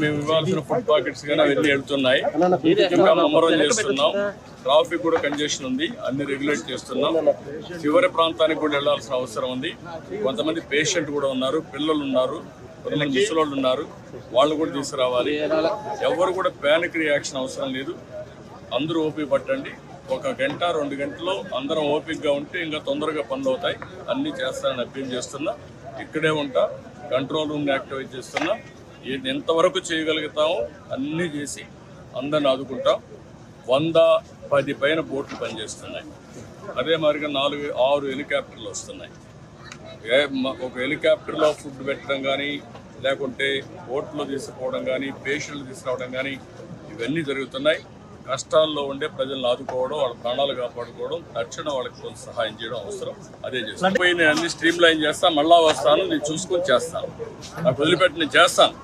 మేము ఇవ్వాల్సిన food pockets కానీ అవన్నీ వెళ్తున్నాయి. ఇంకా ముమ్మరం చేస్తున్నాం. ట్రాఫిక్ కూడా కంజెషన్ ఉంది, అన్ని రెగ్యులేట్ చేస్తున్నాం. చివరి ప్రాంతానికి కూడా వెళ్లాల్సిన అవసరం ఉంది. కొంతమంది పేషెంట్ కూడా ఉన్నారు, పిల్లలు ఉన్నారు, కొంతమంది ముసలోళ్ళు ఉన్నారు, వాళ్ళు కూడా తీసుకురావాలి. ఎవరు కూడా ప్యానిక్ రియాక్షన్ అవసరం లేదు. అందరూ ఓపిక పట్టండి. 1 గంట 2 గంటల్లో అందరం ఓపికగా ఉంటే ఇంకా తొందరగా పనులు అవుతాయి. అన్నీ చేస్తానని అప్పీల్ చేస్తున్నా. ఇక్కడే ఉంటా, కంట్రోల్ రూమ్ని యాక్టివేట్ చేస్తున్నా. ఎంతవరకు చేయగలుగుతామో అన్నీ చేసి అందరిని ఆదుకుంటాం. 110 పైన బోట్లు పనిచేస్తున్నాయి. అదే మాదిరిగా 4-6 హెలికాప్టర్లు వస్తున్నాయి. ఒక హెలికాప్టర్లో ఫుడ్ పెట్టడం కానీ, లేకుంటే బోట్లో తీసుకుపోవడం కానీ, పేషెంట్లు తీసుకురావడం కానీ ఇవన్నీ జరుగుతున్నాయి. కష్టాల్లో ఉండే ప్రజలను ఆదుకోవడం, వాళ్ళ ప్రాణాలు కాపాడుకోవడం, తక్షణం వాళ్ళకి కొంత సహాయం చేయడం అవసరం. అదే చేస్తాను. నేను అన్ని స్ట్రీమ్ లైన్ చేస్తాను, మళ్ళా వస్తాను, నేను చూసుకొని చేస్తాను. నాకు వదిలిపెట్టి నేను చేస్తాను.